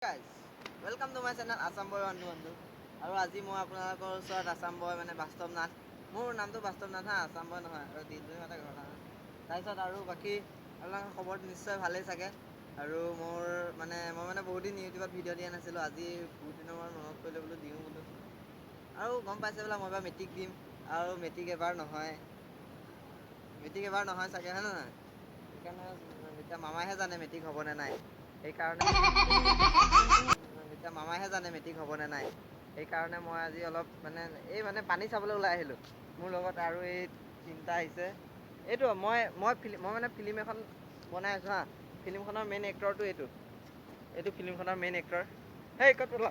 Guys, welcome to my channel Assam Boy বন্ধু আৰু আজি মই আপোনালোকৰ ওচৰত আসাম বয় মানে বাস্তৱ নাথ মোৰ নামটো বাস্তৱ নাথ হা আসাম বয় নহয় আৰু দিনটো মানে ঘৰ তাৰপিছত আৰু বাকী আপোনালোকৰ খবৰ নিশ্চয় ভালেই চাগে আৰু মোৰ মানে মই বহুত দিন ইউটিউবত ভিডিঅ' দিয়া নাছিলোঁ আজি বহুত দিনৰ মনত পৰিলে বোলো দিওঁ বোলো আৰু গম পাইছে বোলা মই এবাৰ মেট্ৰিক দিম আৰু মেট্ৰিক এবাৰ নহয় চাগে হয় নহয় সেইকাৰণে এতিয়া মামাইহে জানে মেট্ৰিক হ'ব নে নাই সেইকাৰণে এতিয়া মামাইহে জানে মেট্ৰিক হ'ব নে নাই সেইকাৰণে মই আজি অলপ মানে পানী চাবলৈ ওলাই আহিলোঁ মোৰ লগত আৰু এই তিনিটা আহিছে এইটো মই মানে ফিল্ম এখন বনাই আছোঁ হা ফিল্মখনৰ মেইন এক্টৰটো এইটো ফিল্মখনৰ মেইন এক্টৰ সেই ক'ত ওলা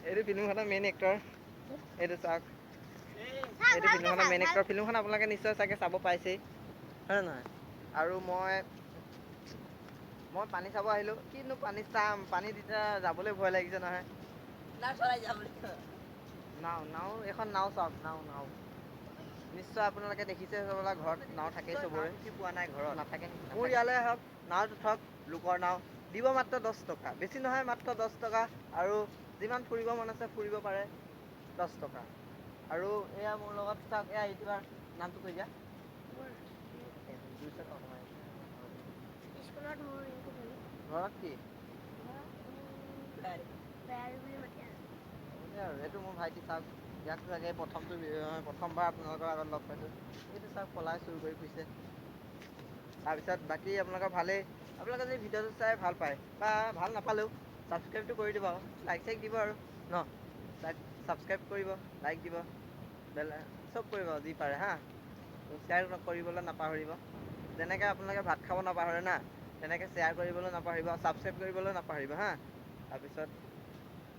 এইটো ফিল্মখনৰ মেইন এক্টৰ এইটো চাওক এইটো ফিল্মখনৰ মেইন এক্টৰ ফিল্মখন আপোনালোকে নিশ্চয় চাগে চাব পাইছেই হয় নহয় আৰু মই পানী চাব আহিলোঁ কিন্তু পানী চাম পানীত এতিয়া যাবলৈ ভয় লাগিছে নহয় নাও এখন নাও চাওক নাও নিশ্চয় আপোনালোকে দেখিছে হ'বলা ঘৰত নাও থাকেই চবৰে পোৱা নাই ঘৰত নাথাকে মোৰ ইয়ালৈ আহক নাওত উঠক লোকৰ নাও দিব মাত্ৰ 10 টকা বেছি নহয় মাত্ৰ 10 টকা আৰু যিমান ফুৰিব মন আছে ফুৰিব পাৰে 10 টকা আৰু এয়া মোৰ লগত চাওক এয়া ইউটিউবাৰ নামটো কৈ দিয়া ঘৰত কি এইটো মোৰ ভাইটি চাওক ইয়াক চাগে প্ৰথমবাৰ আপোনালোকৰ আগত লগ পাইছোঁ এইটো চাওক পলাই চুৰ কৰি ফুৰিছে তাৰপিছত বাকী আপোনালোকৰ ভালেই আপোনালোকে যদি ভিডিঅ'টো চাই ভাল পায় বা ভাল নাপালেও ছাবস্ক্ৰাইবটো কৰি দিব আৰু লাইক চাইক দিব আৰু ন ছাবস্ক্ৰাইব কৰিব লাইক দিব চব কৰিব যি পাৰে হা শ্বেয়াৰ কৰিবলৈ নাপাহৰিব যেনেকৈ আপোনালোকে ভাত খাব নাপাহৰে না তেনেকৈ শ্বেয়াৰ কৰিবলৈ নাপাহৰিব ছাবস্ক্ৰাইব কৰিবলৈ নাপাহৰিব হা তাৰপিছত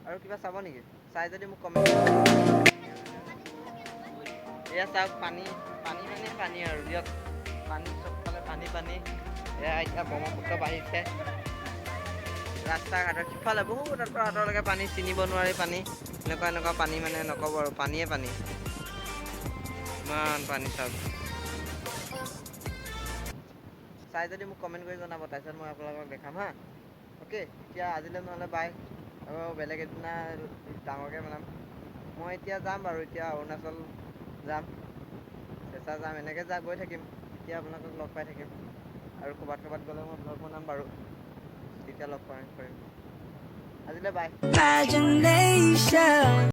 আৰু কিবা চাব নেকি চাই যদি মোক কমেণ্ট এয়া চাওক পানী আৰু দিয়ক পানী চবফালে পানী এয়া এতিয়া ব্ৰহ্মপুত্ৰ বাঢ়িছে ৰাস্তা ঘাটৰ সিফালে বহুত আঁতৰলৈকে পানী চিনিব নোৱাৰি পানী এনেকুৱা পানী মানে নক'ব আৰু পানীয়ে পানী ইমান পানী চাওক চাই যদি মোক কমেণ্ট কৰি জনাব তাৰপিছত মই আপোনালোকক দেখাম হা অ'কে এতিয়া আজিলৈ নহ'লে বাই আৰু বেলেগ এদিনা ডাঙৰকৈ বনাম মই এতিয়া যাম বাৰু এতিয়া অৰুণাচল যাম চেঁচা যাম এনেকৈ গৈ থাকিম তেতিয়া আপোনালোকক লগ পাই থাকিম আৰু ক'ৰবাত গ'লে মই ব্লগ বনাম বাৰু তেতিয়া লগ কৰিম আজিলৈ বাই